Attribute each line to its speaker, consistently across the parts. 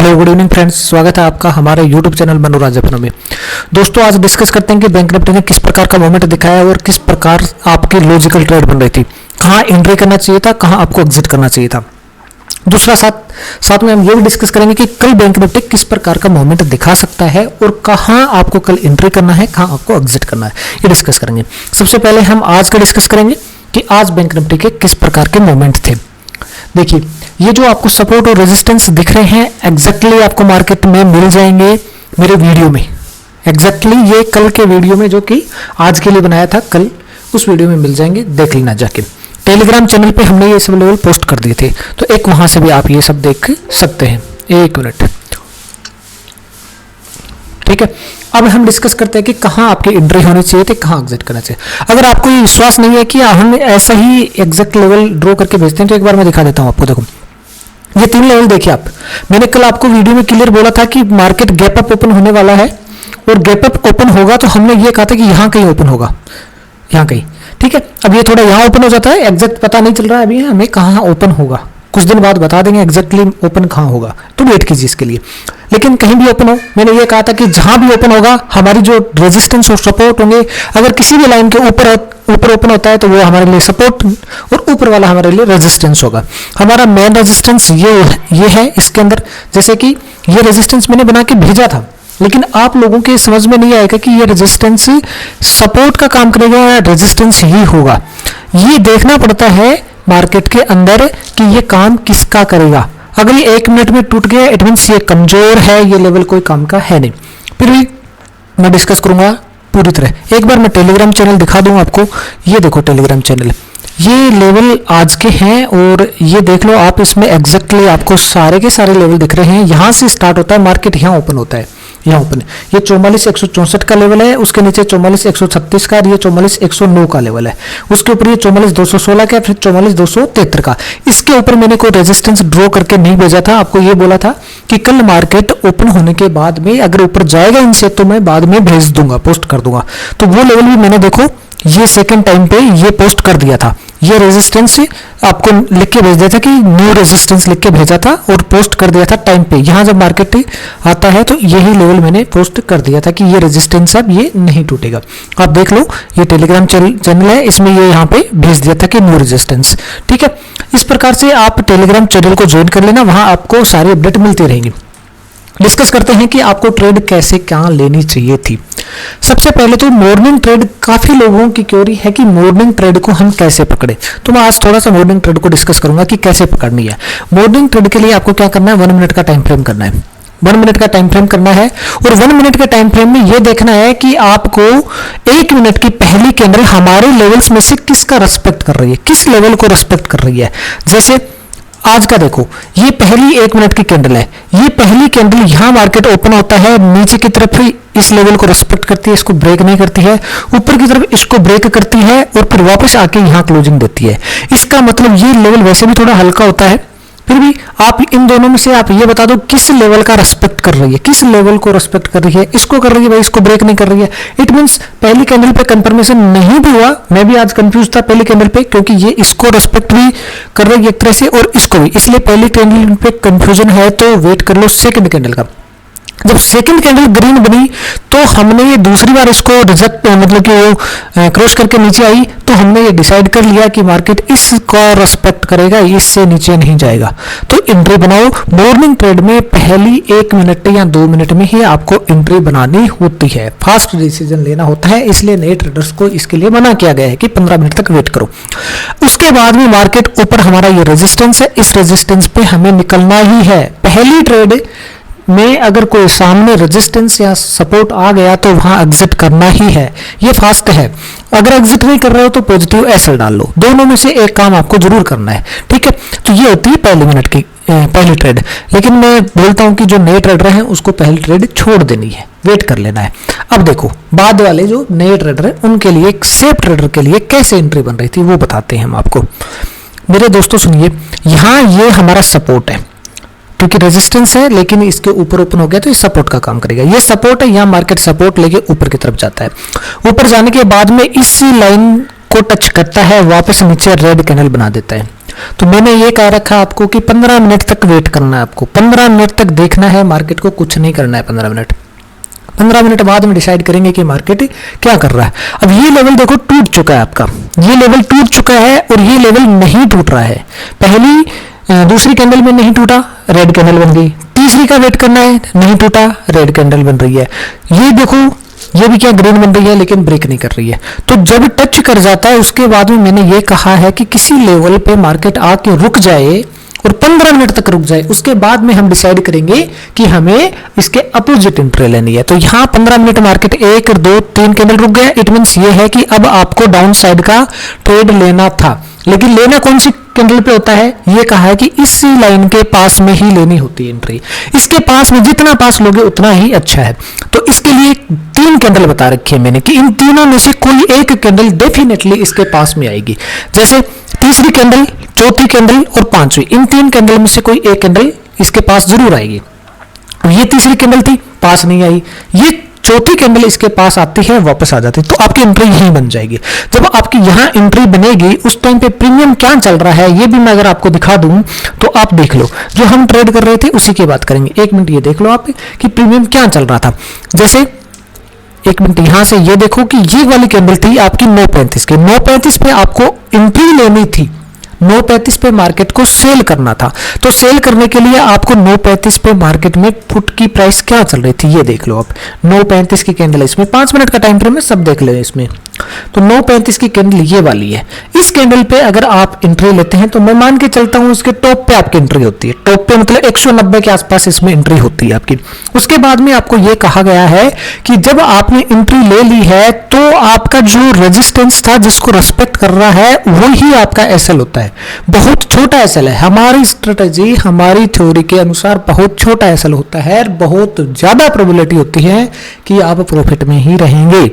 Speaker 1: Hello good evening friends, स्वागत है आपका हमारे यूट्यूब चैनल मनोराज अपनों में। दोस्तों आज डिस्कस करते हैं कि बैंक निफ्टी ने किस प्रकार का मूवमेंट दिखाया और किस प्रकार आपकी लॉजिकल ट्रेड बन रही थी, कहाँ एंट्री करना चाहिए था, कहाँ आपको एग्जिट करना चाहिए था। दूसरा साथ में हम ये भी डिस्कस करेंगे कि कल बैंक निफ्टी किस प्रकार का मूवमेंट दिखा सकता है और कहाँ आपको कल एंट्री करना है, कहाँ आपको एग्जिट करना है, ये डिस्कस करेंगे। सबसे पहले हम आज का डिस्कस करेंगे कि आज बैंक निफ्टी के किस प्रकार के मूवमेंट थे। देखिए, ये जो आपको सपोर्ट और रेजिस्टेंस दिख रहे हैं एग्जैक्टली आपको मार्केट में मिल जाएंगे मेरे वीडियो में। एग्जैक्टली ये कल के वीडियो में जो कि आज के लिए बनाया था, कल उस वीडियो में मिल जाएंगे, देख लेना जाके। टेलीग्राम चैनल पे हमने ये सब लेवल पोस्ट कर दिए थे, तो एक वहां से भी आप ये सब देख सकते हैं। एक मिनट, ठीक है। अब हम डिस्कस करते हैं कि कहाँ आपकी एंट्री होनी चाहिए थी, कहाँ एग्जिट करना चाहिए। अगर आपको ये विश्वास नहीं है कि हम ऐसा ही एग्जैक्ट लेवल ड्रॉ करके भेजते हैं, तो एक बार मैं दिखा देता हूँ आपको। देखो, ये 3 लेवल देखिए आप। मैंने कल आपको वीडियो में क्लियर बोला था कि मार्केट गैप अप ओपन होने वाला है, और गैप अप ओपन होगा तो हमने ये कहा था कि यहाँ कहीं ओपन होगा, यहाँ कहीं, ठीक है। अब ये थोड़ा यहाँ ओपन हो जाता है, एग्जैक्ट पता नहीं चल रहा है अभी हमें कहाँ ओपन होगा, कुछ दिन बाद बता देंगे एग्जैक्टली ओपन कहाँ होगा, तो वेट कीजिए इसके लिए। लेकिन कहीं भी ओपन हो, मैंने ये कहा था कि जहां भी ओपन होगा हमारी जो रेजिस्टेंस और सपोर्ट होंगे, अगर किसी भी लाइन के ऊपर ओपन होता है तो वो हमारे लिए सपोर्ट और ऊपर वाला हमारे लिए रेजिस्टेंस होगा। हमारा मेन रेजिस्टेंस ये है इसके अंदर। जैसे कि ये रेजिस्टेंस मैंने बना के भेजा था, लेकिन आप लोगों के समझ में नहीं आएगा कि ये रेजिस्टेंस सपोर्ट का काम करेगा या रेजिस्टेंस ही होगा। ये देखना पड़ता है मार्केट के अंदर कि ये काम किसका करेगा। अगर ये 1 मिनट में टूट गया, इट मीन्स ये कमजोर है, ये लेवल कोई काम का है नहीं। फिर भी मैं डिस्कस करूंगा पूरी तरह। एक बार मैं टेलीग्राम चैनल दिखा दूं आपको। ये देखो टेलीग्राम चैनल, ये लेवल आज के हैं और ये देख लो आप, इसमें एग्जैक्टली आपको सारे के सारे लेवल दिख रहे हैं। यहां से स्टार्ट होता है मार्केट, यहां ओपन होता है, यहाँ ओपन। ये 44,164 का लेवल है, उसके नीचे 44,136 का, ये 44,109 का लेवल है, उसके ऊपर ये 44,216 का, फिर 44,273 का। इसके ऊपर मैंने कोई रेजिस्टेंस ड्रॉ करके नहीं भेजा था, आपको ये बोला था कि कल मार्केट ओपन होने के बाद में अगर ऊपर जाएगा इनसे तो मैं बाद में भेज दूंगा, पोस्ट कर दूंगा। तो वो लेवल भी मैंने देखो ये सेकंड टाइम पे ये पोस्ट कर दिया था। ये रेजिस्टेंस आपको लिख के भेज दिया था कि न्यू रेजिस्टेंस लिख के भेजा था और पोस्ट कर दिया था टाइम पे। यहां जब मार्केट आता है तो यही लेवल मैंने पोस्ट कर दिया था कि ये रेजिस्टेंस अब ये नहीं टूटेगा। आप देख लो, ये टेलीग्राम चैनल है, इसमें ये यहाँ पे भेज दिया था कि न्यू रेजिस्टेंस, ठीक है। इस प्रकार से आप टेलीग्राम चैनल को ज्वाइन कर लेना, वहां आपको सारी अपडेट मिलती रहेंगी। डिस्कस करते हैं कि आपको ट्रेड कैसे कहां लेनी चाहिए थी। सबसे पहले तो मॉर्निंग ट्रेड, काफी लोगों की क्वेरी है कि मॉर्निंग ट्रेड को हम कैसे पकड़े, तो मैं आज थोड़ा सा मॉर्निंग ट्रेड को डिस्कस करूंगा कि कैसे पकड़नी है। मॉर्निंग ट्रेड के लिए आपको क्या करना है, 1 मिनट का टाइम फ्रेम करना है। 1 मिनट का टाइम फ्रेम करना है, और 1 मिनट के टाइम फ्रेम में यह देखना है कि आपको 1 मिनट की पहली कैंडल हमारे लेवल्स में से किसका रेस्पेक्ट कर रही है, किस लेवल को रेस्पेक्ट कर रही है। जैसे आज का देखो, ये पहली 1 मिनट की कैंडल है, ये पहली कैंडल यहां मार्केट ओपन होता है, नीचे की तरफ ही इस लेवल को रेस्पेक्ट करती है, इसको ब्रेक नहीं करती है, ऊपर की तरफ इसको ब्रेक करती है और फिर वापस आके यहां क्लोजिंग देती है। इसका मतलब ये लेवल वैसे भी थोड़ा हल्का होता है, फिर भी आप इन दोनों में से आप ये बता दो किस लेवल का रेस्पेक्ट कर रही है, किस लेवल को रेस्पेक्ट कर रही है। इसको कर रही है भाई, इसको ब्रेक नहीं कर रही है। इट मींस पहली कैंडल पे कंफर्मेशन नहीं भी हुआ, मैं भी आज कंफ्यूज था पहली कैंडल पे, क्योंकि ये इसको रेस्पेक्ट भी कर रही है एक तरह से और इसको भी, इसलिए पहली कैंडल पे कंफ्यूजन है तो वेट कर लो सेकंड कैंडल का। जब सेकंड कैंडल ग्रीन बनी तो हमने ये दूसरी बार इसको रिजेक्ट, मतलब कि वो क्रॉस करके नीचे आई, तो हमने ये डिसाइड कर लिया कि मार्केट इसका रेस्पेक्ट करेगा, इससे नीचे नहीं जाएगा, तो एंट्री बनाओ। मॉर्निंग ट्रेड में पहली 1 मिनट या 2 मिनट में ही आपको एंट्री बनानी होती है, फास्ट डिसीजन लेना होता है, इसलिए नए ट्रेडर्स को इसके लिए मना किया गया है कि 15 मिनट तक वेट करो। उसके बाद में मार्केट ऊपर, हमारा ये रेजिस्टेंस है, इस रेजिस्टेंस पे हमें निकलना ही है। पहली ट्रेड में अगर कोई सामने रेजिस्टेंस या सपोर्ट आ गया तो वहां एग्जिट करना ही है, ये फास्ट है। अगर एग्जिट नहीं कर रहे हो तो पॉजिटिव एसएल डाल लो, दोनों में से एक काम आपको जरूर करना है, ठीक है। तो ये होती है पहली मिनट की पहली ट्रेड। लेकिन मैं बोलता हूं कि जो नए ट्रेडर हैं उसको पहली ट्रेड छोड़ देनी है, वेट कर लेना है। अब देखो, बाद वाले जो नए ट्रेडर हैं उनके लिए, सेफ ट्रेडर के लिए कैसे एंट्री बन रही थी वो बताते हैं हम आपको। मेरे दोस्तों सुनिए, यहां ये हमारा सपोर्ट है, क्योंकि रेजिस्टेंस है लेकिन इसके ऊपर ओपन हो गया तो ये सपोर्ट का काम करेगा। ये सपोर्ट है, यहाँ मार्केट सपोर्ट लेके ऊपर की तरफ जाता है। ऊपर जाने के बाद में इसी लाइन को टच करता है, वापस नीचे रेड कैंडल बना देता है। तो मैंने ये कह रखा आपको कि 15 मिनट तक वेट करना है, आपको 15 मिनट तक देखना है मार्केट को, कुछ नहीं करना है 15 मिनट बाद में डिसाइड करेंगे कि मार्केट क्या कर रहा है। अब ये लेवल देखो टूट चुका है आपका, ये लेवल टूट चुका है और ये लेवल नहीं टूट रहा है। दूसरी कैंडल में नहीं टूटा, रेड कैंडल बन गई। तीसरी का वेट करना है, नहीं टूटा, रेड कैंडल बन रही है। ये देखो ये भी क्या ग्रीन बन रही है लेकिन ब्रेक नहीं कर रही है। तो जब टच कर जाता है उसके बाद में मैंने ये कहा है कि किसी लेवल पे मार्केट आके रुक जाए और 15 मिनट तक रुक जाए, उसके बाद में हम डिसाइड करेंगे कि हमें इसके अपोजिट एंट्री लेनी है। तो यहाँ 15 मिनट मार्केट 1 2 3 कैंडल रुक गया, इट मीन्स ये है कि अब आपको डाउन साइड का ट्रेड लेना था। लेकिन लेना कौन सी कैंडल पे होता है, ये कहा है कि इसी लाइन के पास में ही लेनी होती है एंट्री, इसके पास में जितना पास लोगे उतना ही अच्छा है। तो इसके लिए 3 कैंडल बता रखी है मैंने कि इन तीनों में से कोई एक कैंडल डेफिनेटली इसके पास में आएगी। जैसे तीसरी कैंडल, चौथी कैंडल और पांचवी, इन 3 कैंडल में से कोई एक कैंडल इसके पास जरूर आएगी। ये तीसरी कैंडल थी, पास नहीं आई, ये चौथी कैंडल इसके पास आती है, वापस आ जाती है, तो आपकी एंट्री यहीं बन जाएगी। जब आपकी यहां एंट्री बनेगी उस टाइम पे प्रीमियम क्या चल रहा है ये भी मैं अगर आपको दिखा दूं तो आप देख लो। जो हम ट्रेड कर रहे थे उसी की बात करेंगे। 1 मिनट ये देख लो आप कि प्रीमियम क्या चल रहा था। जैसे 1 मिनट यहां से ये देखो कि ये वाली कैंडल थी आपकी 9:35 की, 9:35 पे आपको एंट्री लेनी थी, 9:35 पे मार्केट को सेल करना था। तो सेल करने के लिए आपको 9:35 पे मार्केट में पुट की प्राइस क्या चल रही थी ये देख लो आप। 9:35 की कैंडल, इसमें 5 मिनट का टाइम फ्रेम है, सब देख लो इसमें। तो 9:35 की कैंडल ये वाली है। इस कैंडल पे अगर आप एंट्री लेते हैं तो मैं मान के चलता हूं उसके टॉप पे आपकी एंट्री होती है, टॉप पे मतलब 190 के आसपास इसमें एंट्री होती है आपकी। उसके बाद में आपको ये कहा गया है कि जब आपने एंट्री ले ली है तो आपका जो रेजिस्टेंस था जिसको रेस्पेक्ट कर रहा है वही आपका एसएल होता है। बहुत छोटा एसएल है, हमारी स्ट्रेटेजी हमारी थ्योरी के अनुसार बहुत छोटा एसएल होता है, बहुत ज्यादा प्रोबेबिलिटी होती है कि आप प्रॉफिट में ही रहेंगे।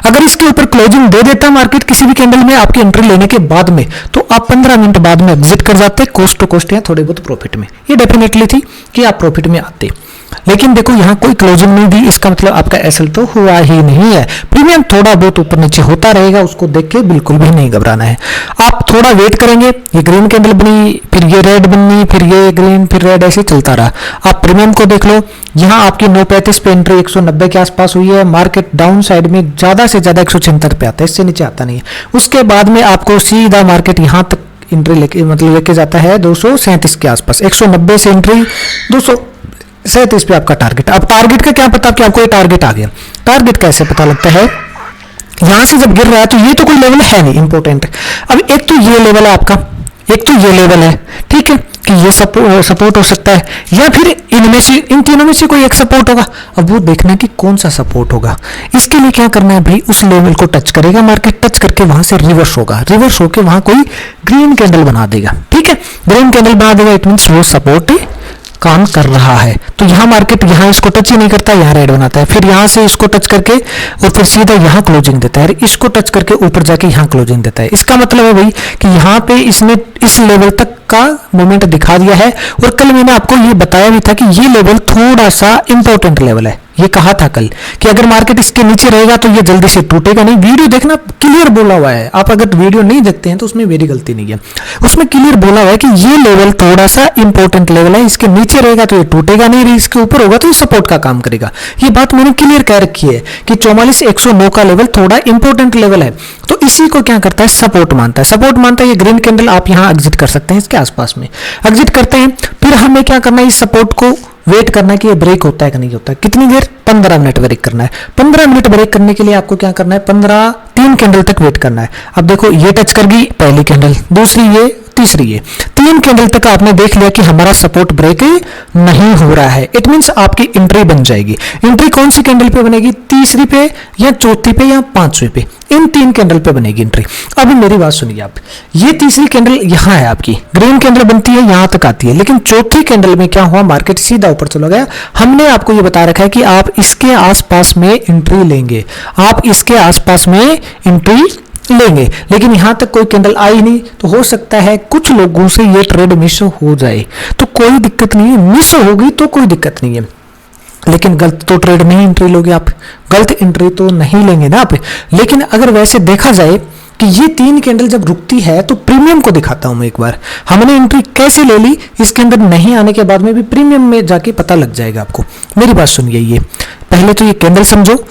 Speaker 1: अगर इसके ऊपर क्लोजिंग दे देता मार्केट किसी भी कैंडल में आपकी एंट्री लेने के बाद में, तो आप 15 मिनट बाद में एग्जिट कर जाते, कोस्ट टू कोस्ट या थोड़े बहुत प्रॉफिट में। ये डेफिनेटली थी कि आप प्रॉफिट में आते, लेकिन देखो यहाँ कोई क्लोजिंग नहीं दी, इसका मतलब आपका एसएल तो हुआ ही नहीं है। प्रीमियम थोड़ा बहुत ऊपर नीचे होता रहेगा, उसको देख के बिल्कुल भी नहीं घबराना है। आप थोड़ा वेट करेंगे, ये ग्रीन कैंडल बनी, फिर ये रेड बनी, फिर ये ग्रीन, फिर रेड, ऐसे चलता रहा। आप प्रीमियम को देख लो, यहाँ आपकी 9:35 पे एंट्री 190 के आसपास हुई है, मार्केट डाउन साइड में ज्यादा से ज्यादा 176 पे आता है, इससे नीचे आता नहीं है। उसके बाद में आपको सीधा मार्केट यहाँ तक एंट्री लेके मतलब लेके जाता है 237 के आसपास, 190 से एंट्री 237 पे आपका टारगेट। अब टारगेट का क्या पता कि आपको ये टारगेट आ गया, टारगेट कैसे पता लगता है, यहां से जब गिर रहा है तो ये तो कोई लेवल है नहीं इंपॉर्टेंट। अब एक तो ये लेवल है आपका, एक तो ये लेवल है, ठीक है, कि ये सपोर्ट हो सकता है, या फिर इनमें से इन तीनों में से कोई एक सपोर्ट होगा। अब वो देखना कि कौन सा सपोर्ट होगा। इसके लिए क्या करना है भाई, उस लेवल को टच करेगा मार्केट, टच करके वहां से रिवर्स होगा, रिवर्स होके वहां कोई ग्रीन कैंडल बना देगा, ठीक है, ग्रीन कैंडल बना देगा, इट मींस वो सपोर्ट काम कर रहा है। तो यहाँ मार्केट यहाँ इसको टच ही नहीं करता, यहाँ रेड बनाता है, फिर यहाँ से इसको टच करके और फिर सीधा यहाँ क्लोजिंग देता है, इसको टच करके ऊपर जाके यहाँ क्लोजिंग देता है। इसका मतलब है भाई कि यहाँ पे इसने इस लेवल तक का मोमेंट दिखा दिया है। और कल मैंने आपको ये बताया भी था कि ये लेवल थोड़ा सा इंपॉर्टेंट लेवल है, ये कहा था कल कि अगर मार्केट इसके नीचे रहेगा तो ये जल्दी से टूटेगा नहीं। वीडियो देखना, क्लियर बोला हुआ है, आप अगर वीडियो नहीं देखते हैं तो उसमें मेरी गलती नहीं है, उसमें क्लियर बोला हुआ है कि ये लेवल थोड़ा सा इंपॉर्टेंट लेवल है, इसके नीचे रहेगा तो ये टूटेगा नहीं, इसके ऊपर होगा तो ये सपोर्ट का काम करेगा। ये बात मैंने क्लियर कह रखी है कि 44,109 का लेवल थोड़ा इंपॉर्टेंट लेवल है, तो इसी को क्या करता है, सपोर्ट मानता है। सपोर्ट मानता है, ये ग्रीन कैंडल आप यहाँ एग्जिट कर सकते हैं, इसके आसपास में एग्जिट करते हैं। फिर हमें क्या करना है, इस सपोर्ट को वेट करना है कि ये ब्रेक होता है कि नहीं होता है। कितनी देर, 15 मिनट ब्रेक करना है। 15 मिनट ब्रेक करने के लिए आपको क्या करना है, 3 कैंडल तक वेट करना है। अब देखो ये टच कर गई पहली कैंडल, दूसरी ये, तीसरी ये, 3 कैंडल तक आपने देख लिया कि हमारा सपोर्ट ब्रेक नहीं हो रहा है, इट मींस आपकी एंट्री बन जाएगी। एंट्री कौन सी कैंडल पे बनेगी, तीसरी पे या चौथी पे या पांचवी पे, इन 3 कैंडल पे बनेगी एंट्री। अब मेरी बात सुनिए आप, ये तीसरी कैंडल यहाँ है आपकी, ग्रीन कैंडल बनती है यहां तक आती है, लेकिन चौथी कैंडल में क्या हुआ, मार्केट सीधा ऊपर चला गया। हमने आपको ये बता रखा है कि आप इसके आसपास में एंट्री लेंगे, आप इसके आसपास में एंट्री लेंगे, लेकिन यहां तक कोई कैंडल आई नहीं, तो हो सकता है कुछ लोगों से ये ट्रेड मिस हो जाए, तो कोई दिक्कत नहीं है, मिस होगी तो कोई दिक्कत नहीं है, लेकिन गलत तो ट्रेड नहीं एंट्री लोगे आप, गलत एंट्री तो नहीं लेंगे ना आप। लेकिन अगर वैसे देखा जाए कि ये 3 कैंडल जब रुकती है तो प्रीमियम को दिखाता हूं मैं एक बार। हमने एंट्री कैसे ले ली, इसके अंदर नहीं आने के बाद में भी प्रीमियम में जाके पता लग जाएगा आपको। मेरी बात सुनिए, ये पहले तो ये कैंडल समझो,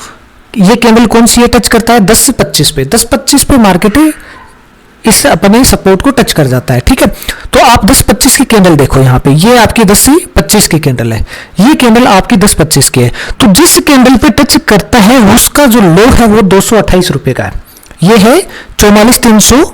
Speaker 1: ये कैंडल कौन सी है, टच करता है 10 से 25 पे, 10-25 पे मार्केट इस अपने सपोर्ट को टच कर जाता है, ठीक है। तो आप 10-25 की कैंडल देखो यहाँ पे, ये आपकी 10 से 25 की कैंडल है, ये कैंडल आपकी 10-25 की है। तो जिस कैंडल पे टच करता है उसका जो लो है वो 228 रुपए का है। ये है 44,300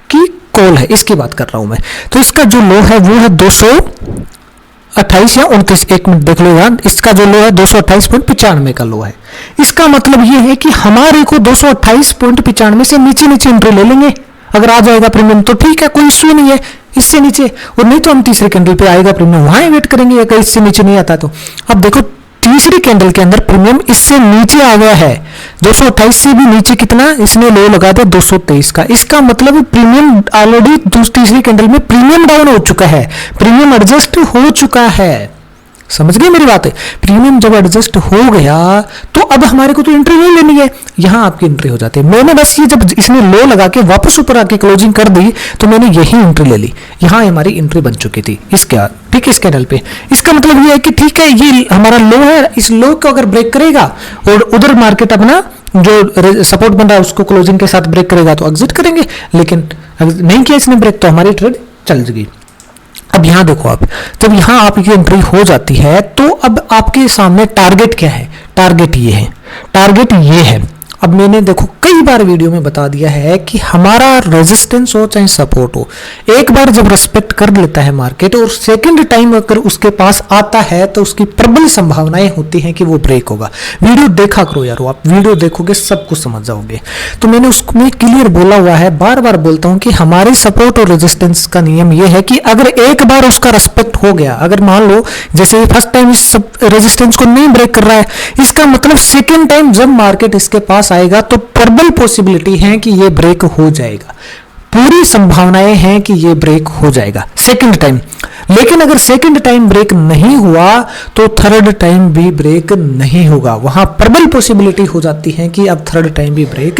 Speaker 1: की कॉल है, इसकी बात कर रहा हूं मैं। तो इसका जो लो है वो है 228 या 29, एक मिनट देख लो यार, इसका जो लो है 228.95 का लो है। इसका मतलब ये है कि हमारे को 228.95 से नीचे नीचे एंट्री ले लेंगे। अगर आ जाएगा प्रीमियम तो ठीक है, कोई इश्यू नहीं है इससे नीचे, और नहीं तो हम तीसरे कैंडल पे आएगा प्रीमियम, वहां वेट करेंगे अगर इससे नीचे नहीं आता तो। अब देखो तीसरी कैंडल के अंदर प्रीमियम इससे नीचे आ गया है, 228 से भी नीचे कितना इसने लो लगा दिया 223 का। इसका मतलब प्रीमियम ऑलरेडी तीसरी कैंडल में प्रीमियम डाउन हो चुका है, प्रीमियम एडजस्ट हो चुका है। समझ गए मेरी बात है? प्रीमियम जब एडजस्ट हो गया तो अब हमारे को तो एंट्री नहीं लेनी है, यहां आपकी एंट्री हो जाती है। मैंने बस ये जब इसने लो लगा के वापस ऊपर आके क्लोजिंग कर दी तो मैंने यही एंट्री ले ली, यहां हमारी एंट्री बन चुकी थी इसके, ठीक है, इस कैंडल पे। इसका मतलब ये है कि ठीक है ये हमारा लो है, इस लो को अगर ब्रेक करेगा और उधर मार्केट अपना जो सपोर्ट बन रहा है उसको क्लोजिंग के साथ ब्रेक करेगा तो एग्जिट करेंगे, लेकिन नहीं किया इसने ब्रेक तो हमारी ट्रेड चल जाएगी। अब यहां देखो, आप जब यहां आपकी एंट्री हो जाती है तो अब आपके सामने टारगेट क्या है, टारगेट ये है, टारगेट ये है। अब मैंने देखो कई बार वीडियो में बता दिया है कि हमारा रेजिस्टेंस हो चाहे सपोर्ट हो, एक बार जब रिस्पेक्ट कर लेता है मार्केट और सेकंड टाइम अगर उसके पास आता है तो उसकी प्रबल संभावनाएं होती हैं कि वो ब्रेक होगा। वीडियो देखा करो यार, आप वीडियो देखोगे सब कुछ समझ जाओगे। तो मैंने उसमें क्लियर बोला हुआ है, बार बार बोलता हूं कि हमारे सपोर्ट और रेजिस्टेंस का नियम यह है कि अगर एक बार उसका रिस्पेक्ट हो गया, अगर मान लो जैसे फर्स्ट टाइम इस रेजिस्टेंस को नहीं ब्रेक कर रहा है, इसका मतलब सेकेंड टाइम जब मार्केट इसके पास आएगा तो प्रबल पॉसिबिलिटी है कि ये ब्रेक हो जाएगा, पूरी संभावनाएं हैं कि ये ब्रेक हो जाएगा सेकंड टाइम। लेकिन अगर सेकंड टाइम ब्रेक नहीं हुआ तो थर्ड टाइम भी ब्रेक नहीं होगा, वहां प्रबल पॉसिबिलिटी हो जाती है कि अब थर्ड टाइम भी ब्रेक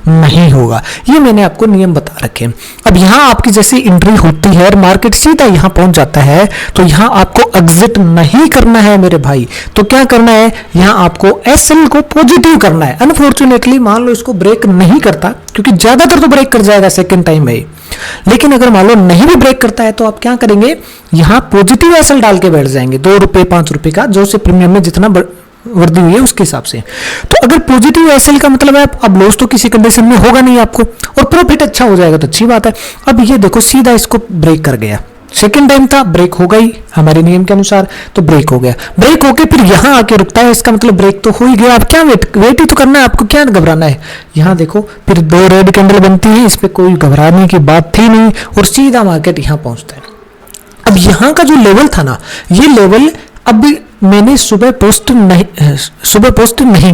Speaker 1: नहीं होगा। ये मैंने आपको नियम बता रखे। अब यहां आपकी जैसी एंट्री होती है और मार्केट सीधा यहां पहुंच जाता है तो यहां आपको एग्जिट नहीं करना है मेरे भाई। तो क्या करना है, यहां आपको एसएल को पॉजिटिव करना है। अनफॉर्चुनेटली मान लो इसको ब्रेक नहीं करता, क्योंकि ज्यादातर तो ब्रेक कर जाएगा सेकंड टाइम में, लेकिन अगर मान लो नहीं भी ब्रेक करता है तो आप क्या करेंगे, यहां पॉजिटिव एसएल डाल के बैठ जाएंगे, 2 रुपए 5 रुपए का, जो से प्रीमियम में जितना वृद्धि हुई है उसके हिसाब से। तो अगर पॉजिटिव एसएल का मतलब है अब लॉस तो किसी कंडीशन में होगा नहीं आपको, और प्रॉफिट अच्छा हो जाएगा तो अच्छी बात है। अब ये देखो सीधा इसको ब्रेक कर गया, सेकंड टाइम था, ब्रेक हो गई हमारे नियम के अनुसार, तो ब्रेक हो गया। ब्रेक होके फिर यहां आके रुकता है, इसका मतलब ब्रेक तो हो ही गया। अब क्या वेट ही तो करना है आपको, क्या घबराना है। यहां देखो फिर 2 रेड कैंडल बनती है, इस पे कोई घबराने की बात थी नहीं, और सीधा मार्केट यहां पहुंचता है। अब यहां का जो लेवल था ना, ये लेवल अब मैंने सुबह पोस्ट नहीं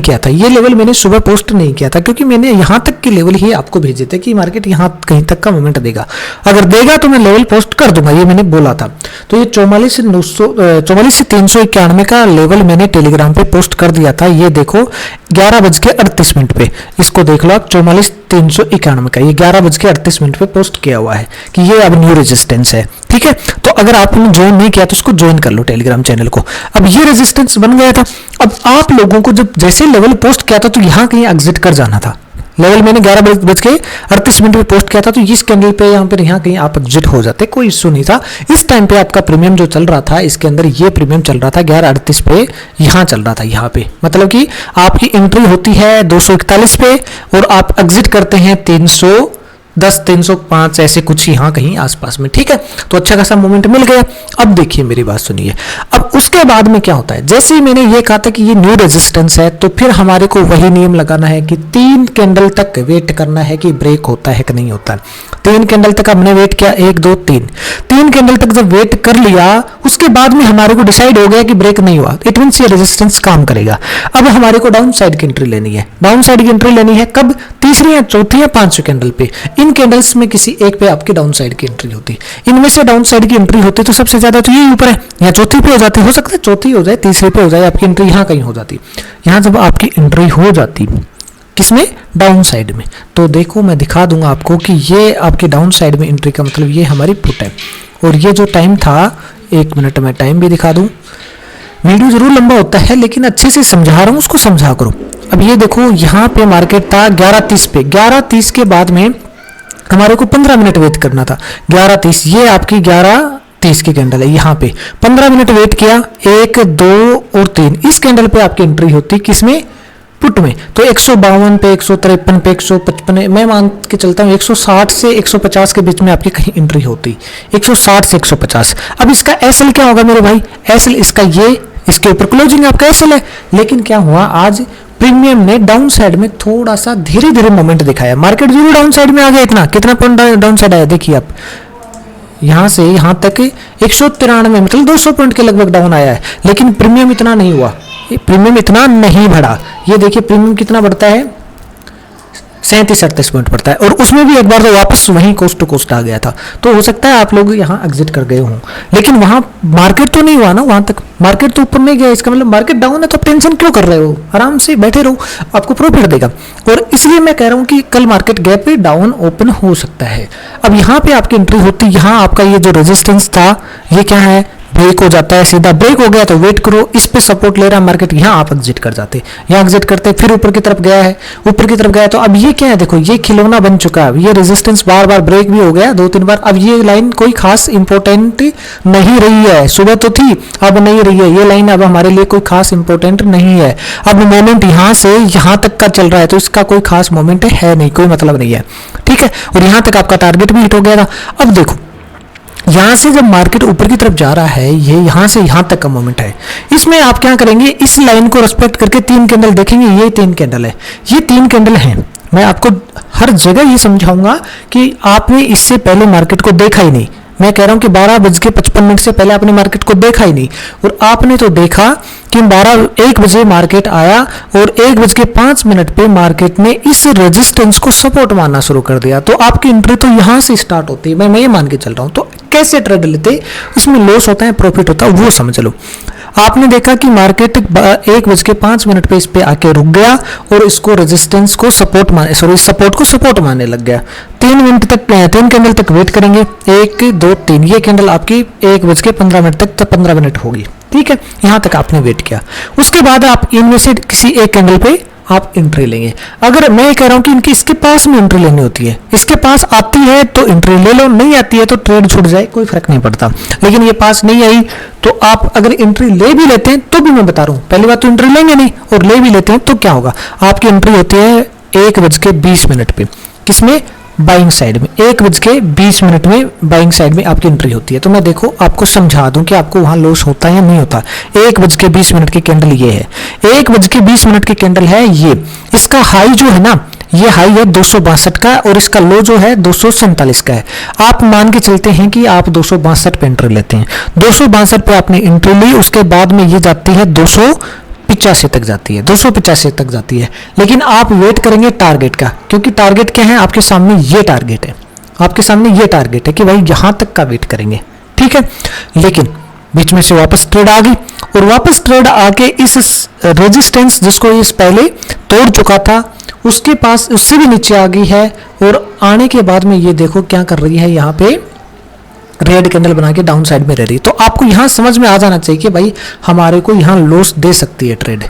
Speaker 1: किया था, ये लेवल मैंने सुबह पोस्ट नहीं किया था, क्योंकि मैंने यहां तक के लेवल ही आपको भेजे थे कि मार्केट यहां कहीं तक का मोमेंट देगा, अगर देगा तो मैं लेवल पोस्ट कर दूंगा, ये मैंने बोला था। तो ये 44 से 391 का लेवल मैंने टेलीग्राम पे पोस्ट कर दिया था। ये देखो 11:38 पे, इसको देख लो आप, 44,391 का, ये 11:38 पे पोस्ट किया हुआ है कि ये अब न्यू रेजिस्टेंस है, ठीक है। तो अगर आपने ज्वाइन नहीं किया तो उसको ज्वाइन कर लो टेलीग्राम चैनल को। अब ये रेजिस्टेंस बन गया था। अब आप लोगों को जब जैसे लेवल पोस्ट किया था तो यहां कहीं एग्जिट कर जाना था। लेवल मैंने 11:38 पे पोस्ट किया था, तो इस कैंडल पे यहाँ पर यहाँ कहीं आप एग्जिट हो जाते, कोई इश्यू नहीं था। इस टाइम पे आपका प्रीमियम जो चल रहा था, इसके अंदर ये प्रीमियम चल रहा था 11:38 पे, यहाँ चल रहा था यहाँ पे, मतलब कि आपकी एंट्री होती है 241 पे और आप एग्जिट करते हैं 310 305 ऐसे कुछ यहाँ कहीं आसपास में, ठीक है। तो अच्छा खासा मोमेंट मिल गया। अब देखिए मेरी बात सुनिए, अब उसके बाद में क्या होता है, जैसे ही मैंने ये कहा था कि ये न्यू रेजिस्टेंस है, तो फिर हमारे को वही नियम लगाना है कि 3 कैंडल तक वेट करना है कि ब्रेक होता है कि नहीं होता। 3 कैंडल तक हमने वेट किया, 1 2 3 कैंडल तक जब वेट कर लिया, उसके बाद में हमारे को डिसाइड हो गया कि ब्रेक नहीं हुआ, इट मींस ये रेजिस्टेंस काम करेगा। अब हमारे को डाउन साइड की एंट्री लेनी है। डाउन साइड की एंट्री लेनी है कब, तीसरी या चौथी या 5वीं कैंडल पे। इन कैंडल्स में किसी एक पे आपकी डाउन साइड की एंट्री होती है। इनमें से डाउन साइड की एंट्री होती तो सबसे ज्यादा तो यही ऊपर है, या चौथी पे हो जाती, हो सकता है चौथी हो जाए, तीसरे पे हो जाए, आपकी एंट्री यहाँ कहीं हो जाती। यहाँ जब आपकी एंट्री हो जाती, किसमें, डाउन साइड में। तो देखो मैं दिखा दूंगा आपको कि ये आपकी डाउन साइड में एंट्री का मतलब ये हमारी पुट है। और ये जो टाइम था, 1 मिनट में टाइम भी दिखा दूं, वीडियो जरूर लंबा होता है लेकिन अच्छे से समझा रहा हूँ, उसको समझा करो। अब ये देखो यहाँ पे मार्केट था 11:30 पे, 11:30 के बाद में हमारे को 15 मिनट वेट करना था। 11:30 ये आपकी 11:30 की कैंडल है, यहाँ पे 15 मिनट वेट किया, 1 2 और 3 इस कैंडल पे आपकी एंट्री होती, किसमें, पुट में। तो 152 पे, 153 पे, 155, मैं मान के चलता हूँ 160 से 150 के बीच में आपकी कहीं एंट्री होती, 160 से 150। अब इसका एसएल क्या होगा मेरे भाई, एसएल इसका ये, इसके ऊपर क्लोजिंग आपका एसएल है। लेकिन क्या हुआ, आज प्रीमियम ने डाउन साइड में थोड़ा सा धीरे धीरे मोमेंट दिखाया, मार्केट जरूर डाउन साइड में आ गया। कितना पॉइंट डाउन साइड आया देखिए आप, यहां से यहां तक 193 मतलब 200 पॉइंट के लगभग डाउन आया है। लेकिन प्रीमियम इतना नहीं हुआ, प्रीमियम इतना नहीं बढ़ा। ये देखिए प्रीमियम कितना बढ़ता है, 37-38 पॉइंट पड़ता है। और उसमें भी एक बार तो वापस वहीं कोस्ट टू कोस्ट आ गया था। तो हो सकता है आप लोग यहाँ एग्जिट कर गए हों, लेकिन वहां मार्केट तो नहीं हुआ ना, वहां तक मार्केट तो ऊपर नहीं गया। इसका मतलब मार्केट डाउन है, तो आप टेंशन क्यों कर रहे हो, आराम से बैठे रहो, आपको प्रॉफिट देगा। और इसलिए मैं कह रहा हूँ कि कल मार्केट गैप पे डाउन ओपन हो सकता है। अब यहाँ पे आपकी एंट्री होती, यहाँ आपका ये जो रेजिस्टेंस था ये क्या है, ब्रेक हो जाता है, सीधा ब्रेक हो गया तो वेट करो, इस पे सपोर्ट ले रहा है मार्केट, यहाँ आप एग्जिट कर जाते, यहाँ एग्जिट करते, फिर ऊपर की तरफ गया है, ऊपर की तरफ गया है। तो अब ये क्या है, देखो ये खिलौना बन चुका है, ये रेजिस्टेंस बार बार ब्रेक भी हो गया 2-3 बार। अब ये लाइन कोई खास इंपॉर्टेंट नहीं रही है, सुबह तो थी अब नहीं रही है, ये लाइन अब हमारे लिए कोई खास इंपॉर्टेंट नहीं है। अब मोमेंट यहाँ से यहाँ तक का चल रहा है, तो इसका कोई खास मोमेंट है नहीं, कोई मतलब नहीं है, ठीक है। और यहाँ तक आपका टारगेट भी हिट हो गया था। अब देखो यहां से जब मार्केट ऊपर की तरफ जा रहा है, ये यहां से यहां तक का मोमेंट है, इसमें आप क्या करेंगे, इस लाइन को रेस्पेक्ट करके 3 कैंडल देखेंगे, ये 3 कैंडल है, ये 3 कैंडल हैं। मैं आपको हर जगह ये समझाऊंगा कि आपने इससे पहले मार्केट को देखा ही नहीं। मैं कह रहा हूं कि 12:55 से पहले आपने मार्केट को देखा ही नहीं, और आपने तो देखा कि 1 बजे मार्केट आया और 1:05 पे मार्केट ने इस रेजिस्टेंस को सपोर्ट मारना शुरू कर दिया। तो आपकी एंट्री तो यहां से स्टार्ट होती है, मैं ये मान के चल रहा हूं। तो कैसे ट्रेड लेते, इसमें लॉस होता है प्रॉफिट होता है, वो समझ लो। आपने देखा कि मार्केट 1:05 पे इस पे आके रुक गया और इसको रेजिस्टेंस को सपोर्ट मारने लग गया। 3 मिनट तक, 3 कैंडल तक वेट करेंगे, 1 2 3, ये कैंडल आपकी 1:15 तक 15 मिनट होगी, ठीक है। यहां तक आपने वेट किया, उसके बाद आप इनमें से किसी एक कैंडल पे आप एंट्री लेंगे। अगर मैं कह रहा हूं कि इनकी इसके पास में एंट्री लेनी होती है, इसके पास आती है तो एंट्री ले लो, नहीं आती है तो ट्रेड छूट जाए, कोई फर्क नहीं पड़ता। लेकिन ये पास नहीं आई तो आप अगर एंट्री ले भी लेते हैं तो भी मैं बता रहा हूं, पहली बात तो एंट्री लेंगे नहीं, और ले भी लेते हैं तो क्या होगा, आपकी एंट्री होती है 1:20 पे, किसमें, बाइंग साइड में। 1:20 में बाइंग साइड में आपकी एंट्री होती है। तो मैं देखो आपको समझा दूं कि आपको वहां लॉस होता है या नहीं होता। 1:20 की कैंडल ये है, 1:20 की कैंडल है ये, इसका हाई जो है ना, ये हाई है 262 का और इसका लो जो है 247 का है। आप मान के चलते हैं कि आप 262 पे एंट्री लेते हैं, 262 पे आपने एंट्री ली, उसके बाद में ये जाती है 285 तक जाती है, 285 तक जाती है। लेकिन आप वेट करेंगे टारगेट का, क्योंकि टारगेट क्या है, आपके सामने ये टारगेट है, आपके सामने ये टारगेट है कि भाई यहां तक का वेट करेंगे, ठीक है। लेकिन बीच में से वापस ट्रेड आ गई और वापस ट्रेड आके इस रेजिस्टेंस जिसको इस पहले तोड़ चुका था उसके पास, उससे भी नीचे आ गई है। और आने के बाद में ये देखो क्या कर रही है, यहाँ पे रेड कैंडल बना के डाउन साइड में रह रही। तो आपको यहां समझ में आ जाना चाहिए कि भाई हमारे को यहां लॉस दे सकती है ट्रेड,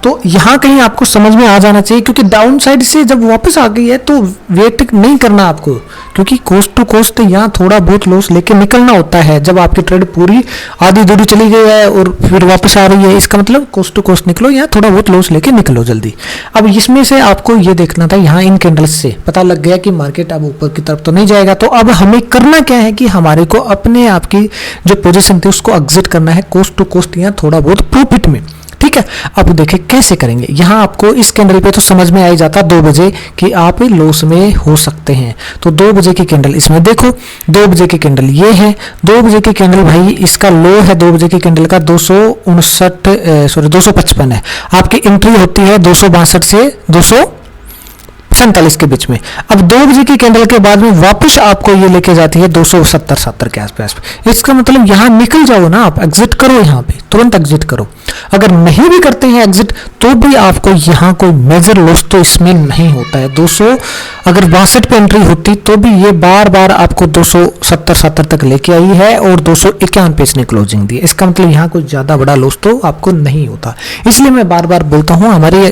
Speaker 1: तो यहां कहीं आपको समझ में आ जाना चाहिए, क्योंकि डाउन साइड से जब वापस आ गई है तो वेट नहीं करना आपको, क्योंकि कोस्ट टू कोस्ट यहां थोड़ा बहुत लॉस लेके निकलना होता है। जब आपकी ट्रेड पूरी आधी दूरी चली गई है और फिर वापस आ रही है, इसका मतलब कोस्ट टू कोस्ट निकलो, यहाँ थोड़ा बहुत लॉस लेके निकलो जल्दी। अब इसमें से आपको ये देखना था, यहाँ इन कैंडल्स से पता लग गया कि मार्केट अब ऊपर की तरफ तो नहीं जाएगा। तो अब हमें करना क्या है कि हमारे को अपने आप की जो पोजीशन थी उसको एग्जिट करना है कोस्ट टू कोस्ट, यहाँ थोड़ा बहुत प्रॉफिट में, ठीक है। अब देखें कैसे करेंगे। यहाँ आपको इस कैंडल पे तो समझ में आ ही जाता 2 बजे कि आप लॉस में हो सकते हैं। तो 2 बजे की कैंडल इसमें देखो, 2 बजे की कैंडल ये है, 2 बजे की कैंडल भाई इसका लो है 2 बजे की कैंडल का 255 है। आपकी एंट्री होती है 262 से 255 47 के बीच में। अब 2 बजे की कैंडल के बाद में वापस आपको ये लेके जाती है 270 के आसपास। इसका मतलब यहाँ निकल जाओ ना, आप एग्जिट करो, यहाँ पे तुरंत एग्जिट करो। अगर नहीं भी करते हैं एग्जिट तो भी आपको यहाँ कोई मेजर लॉस तो इसमें नहीं होता है। 200 अगर 62 पे एंट्री होती तो भी ये बार बार आपको 270 तक लेके आई है और 251 पे इसने क्लोजिंग दी। इसका मतलब यहाँ कोई ज्यादा बड़ा लॉस तो आपको नहीं होता। इसलिए मैं बार बार बोलता हूँ, हमारी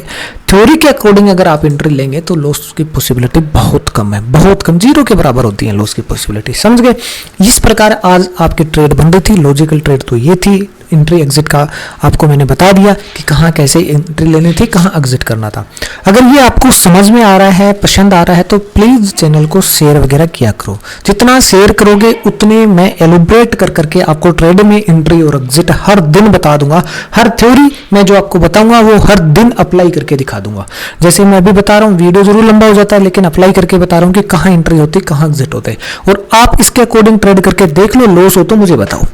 Speaker 1: थ्योरी के अकॉर्डिंग अगर आप एंट्री लेंगे तो लॉस की पॉसिबिलिटी बहुत कम है, बहुत कम, 0 के बराबर होती है लॉस की पॉसिबिलिटी। समझ गए? इस प्रकार आज आपकी ट्रेड बंद थी। लॉजिकल ट्रेड तो ये थी, एंट्री एग्जिट का आपको मैंने बता दिया कि कहाँ कैसे एंट्री लेनी थी, कहाँ एग्जिट करना था। अगर ये आपको समझ में आ रहा है, पसंद आ रहा है तो प्लीज चैनल को शेयर वगैरह किया करो। जितना शेयर करोगे उतने मैं एलोब्रेट कर करके आपको ट्रेड में एंट्री और एग्जिट हर दिन बता दूंगा। हर थ्योरी मैं जो आपको बताऊंगा वो हर दिन अप्लाई करके दिखा दूंगा। जैसे मैं अभी बता रहा हूँ, वीडियो जरूर लंबा हो जाता है लेकिन अप्लाई करके बता रहा हूँ कि कहाँ एंट्री होती है, कहाँ एग्जिट होते हैं। और आप इसके अकॉर्डिंग ट्रेड करके देख लो, लॉस हो तो मुझे बताओ।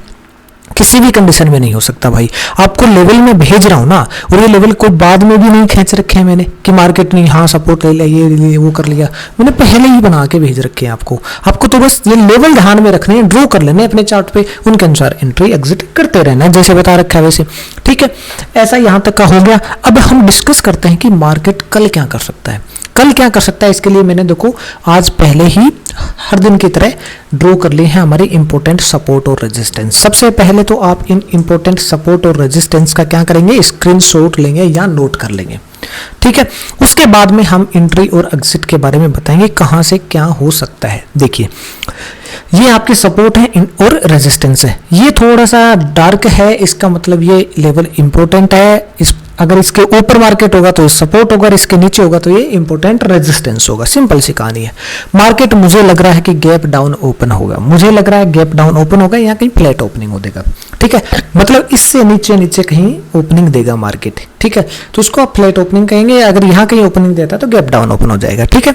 Speaker 1: किसी भी कंडीशन में नहीं हो सकता भाई। आपको लेवल में भेज रहा हूं ना, और ये लेवल कोई बाद में भी नहीं खींच रखे हैं मैंने कि मार्केट ने हाँ सपोर्ट ले लिया, ये वो कर लिया। मैंने पहले ही बना के भेज रखे हैं आपको तो बस ये लेवल ध्यान में रखने हैं, ड्रॉ कर लेने अपने चार्ट पे, उनके अनुसार एंट्री एग्जिट करते रहना है जैसे बता रखा है वैसे। ठीक है, ऐसा यहां तक का हो गया। अब हम डिस्कस करते हैं कि मार्केट कल क्या कर सकता है। कल क्या कर सकता है, इसके लिए मैंने देखो आज पहले ही हर दिन की तरह ड्रॉ कर लिए हैं हमारे इंपॉर्टेंट सपोर्ट और रेजिस्टेंस। सबसे पहले तो आप इन इंपॉर्टेंट सपोर्ट और रेजिस्टेंस का क्या करेंगे, स्क्रीनशॉट लेंगे या नोट कर लेंगे। ठीक है, उसके बाद में हम एंट्री और एग्जिट के बारे में बताएंगे कहां से क्या हो सकता है। देखिए ये आपके सपोर्ट है और रेजिस्टेंस है। ये थोड़ा सा डार्क है, इसका मतलब ये लेवल इंपॉर्टेंट है। अगर इसके ऊपर मार्केट होगा तो सपोर्ट होगा, इसके नीचे होगा तो ये इंपॉर्टेंट रेजिस्टेंस होगा। सिंपल सी कहानी है। मार्केट मुझे लग रहा है कि गैप डाउन ओपन होगा, मुझे लग रहा है गैप डाउन ओपन होगा या कहीं फ्लैट ओपनिंग हो देगा। ठीक है, मतलब इससे नीचे नीचे कहीं ओपनिंग देगा मार्केट। ठीक है, तो उसको आप फ्लैट ओपनिंग कहेंगे। अगर यहाँ कहीं ओपनिंग देता है तो गैप डाउन ओपन हो जाएगा। ठीक है,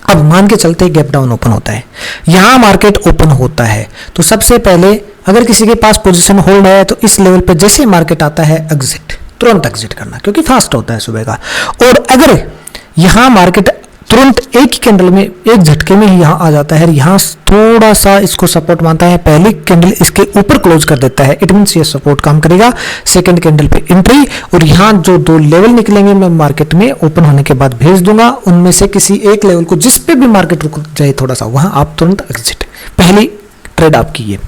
Speaker 1: अब मान के चलते ही गैप डाउन ओपन होता है, यहां मार्केट ओपन होता है तो सबसे पहले अगर किसी के पास पोजीशन होल्ड है तो इस लेवल पे जैसे मार्केट आता है एग्जिट, तुरंत एग्जिट करना क्योंकि फास्ट होता है सुबह का। और अगर यहां मार्केट तुरंत एक ही कैंडल में एक झटके में ही यहां आ जाता है, यहां थोड़ा सा इसको सपोर्ट मानता है, पहली कैंडल इसके ऊपर क्लोज कर देता है, इट मींस ये सपोर्ट काम करेगा। सेकंड कैंडल पे एंट्री, और यहां जो 2 लेवल निकलेंगे मैं मार्केट में ओपन होने के बाद भेज दूंगा, उनमें से किसी एक लेवल को जिस पे भी मार्केट रुक जाए थोड़ा सा वहां आप तुरंत एग्जिट। पहली ट्रेड आपकी है।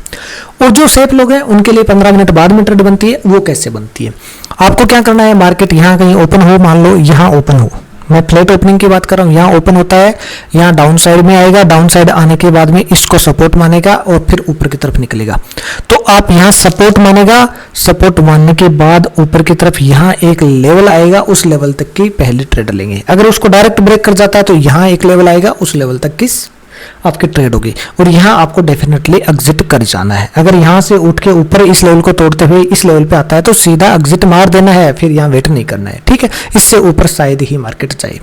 Speaker 1: और जो सेफ लोग हैं उनके लिए 15 मिनट बाद में ट्रेड बनती है। वो कैसे बनती है, आपको क्या करना है, मार्केट यहां कहीं ओपन हो, मान लो यहां ओपन हो, मैं फ्लैट ओपनिंग की बात कर रहा हूं, यहां ओपन होता है, यहां डाउन साइड में आएगा, डाउन साइड आने के बाद में इसको सपोर्ट मानेगा और फिर ऊपर की तरफ निकलेगा। तो आप यहां सपोर्ट मानेगा, सपोर्ट मानने के बाद ऊपर की तरफ यहां एक लेवल आएगा, उस लेवल तक की पहली ट्रेड लेंगे। अगर उसको डायरेक्ट ब्रेक कर जाता है तो यहां एक लेवल आएगा, उस लेवल तक की आपकी ट्रेड होगी और यहां आपको डेफिनेटली एग्जिट कर जाना है। अगर यहां से उठ के ऊपर इस लेवल को तोड़ते हुए इस लेवल पे आता है तो सीधा एग्जिट मार देना है, फिर यहां वेट नहीं करना है। ठीक है, इससे ऊपर शायद ही मार्केट जाए,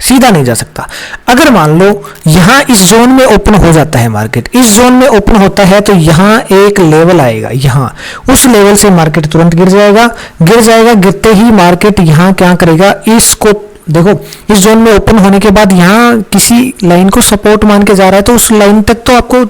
Speaker 1: सीधा नहीं जा सकता। अगर मान लो यहां इस जोन में ओपन हो जाता है मार्केट, इस जोन में ओपन होता है तो यहां एक लेवल आएगा, यहां उस लेवल से मार्केट तुरंत गिर जाएगा। गिरते ही मार्केट यहां क्या करेगा, इसको देखो इस जोन में ओपन होने के बाद यहां किसी लाइन को सपोर्ट मान के जा रहा है तो उस लाइन तक तो आपको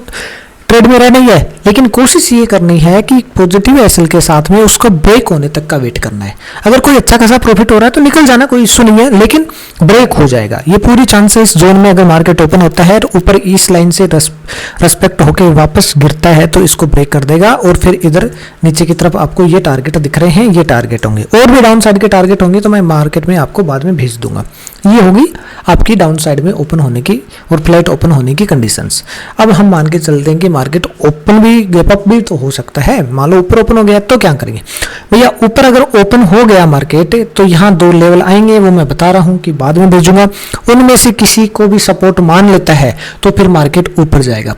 Speaker 1: ट्रेड में रहना ही है, लेकिन कोशिश ये करनी है कि पॉजिटिव एसएल के साथ में उसको ब्रेक होने तक का वेट करना है। अगर कोई अच्छा खासा प्रॉफिट हो रहा है तो निकल जाना, कोई इशू नहीं है, लेकिन ब्रेक हो जाएगा। ये पूरी चांस है इस जोन में अगर मार्केट ओपन होता है तो ऊपर इस लाइन से रेस्पेक्ट होकर वापस गिरता है तो इसको ब्रेक कर देगा और फिर इधर नीचे की तरफ आपको ये टारगेट दिख रहे हैं, ये टारगेट होंगे और भी डाउन साइड के टारगेट होंगे तो मैं मार्केट में आपको बाद में भेज दूंगा। ये होगी आपकी डाउन साइड में ओपन होने की और फ्लैट ओपन होने की कंडीशंस। अब हम मान के चलते हैं कि मार्केट ओपन भी गैप अप भी तो हो सकता है। मान लो ऊपर ओपन हो गया तो क्या करेंगे भैया, ऊपर अगर ओपन हो गया मार्केट तो यहाँ 2 लेवल आएंगे, वो मैं बता रहा हूँ कि बाद में भेजूंगा। उनमें से किसी को भी सपोर्ट मान लेता है तो फिर मार्केट ऊपर जाएगा,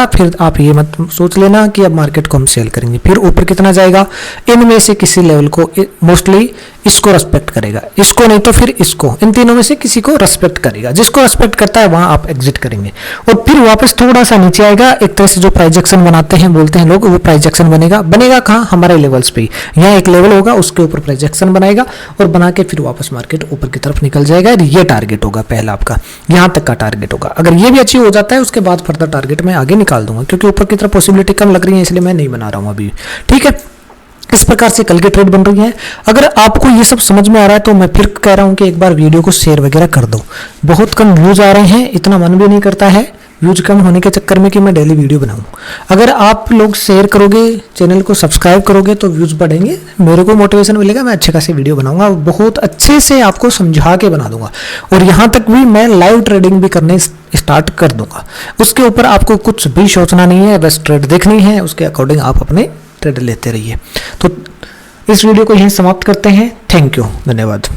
Speaker 1: फिर आप ये मत सोच लेना कि अब मार्केट को हम सेल करेंगे। फिर ऊपर कितना जाएगा, इनमें से किसी लेवल को, मोस्टली इसको रेस्पेक्ट करेगा, इसको नहीं तो फिर इसको, इन तीनों में से किसी को रेस्पेक्ट करेगा। जिसको रेस्पेक्ट करता है वहां आप एग्जिट करेंगे और फिर वापस थोड़ा सा नीचे आएगा। एक तरह से जो प्राइजेक्शन बनाते हैं, बोलते हैं लोग, वो प्राइजेक्शन बनेगा कहाँ, हमारे लेवल्स पे ही। यहाँ एक लेवल होगा, उसके ऊपर प्राइजेक्शन बनाएगा और बना के फिर वापस मार्केट ऊपर की तरफ निकल जाएगा। ये टारगेट होगा पहला आपका, यहाँ तक का टारगेट होगा। अगर ये भी अचीव हो जाता है उसके बाद फर्दर टारगेट मैं आगे निकाल दूंगा, क्योंकि ऊपर की तरफ पॉसिबिलिटी कम लग रही है, इसलिए मैं नहीं बना रहा हूँ अभी। ठीक है, इस प्रकार से कल की ट्रेड बन रही है। अगर आपको ये सब समझ में आ रहा है तो मैं फिर कह रहा हूं कि एक बार वीडियो को शेयर वगैरह कर दो। बहुत कम व्यूज आ रहे हैं, इतना मन भी नहीं करता है व्यूज कम होने के चक्कर में कि मैं डेली वीडियो बनाऊं। अगर आप लोग शेयर करोगे, चैनल को सब्सक्राइब करोगे तो व्यूज बढ़ेंगे, मेरे को मोटिवेशन मिलेगा, मैं अच्छे खासे वीडियो बनाऊंगा, बहुत अच्छे से आपको समझा के बना दूंगा। और यहाँ तक भी मैं लाइव ट्रेडिंग भी करने स्टार्ट कर दूंगा। उसके ऊपर आपको कुछ भी सोचना नहीं है, बस ट्रेड देखनी है, उसके अकॉर्डिंग आप अपने ट्रेड लेते रहिए। तो इस वीडियो को यहीं समाप्त करते हैं। थैंक यू, धन्यवाद।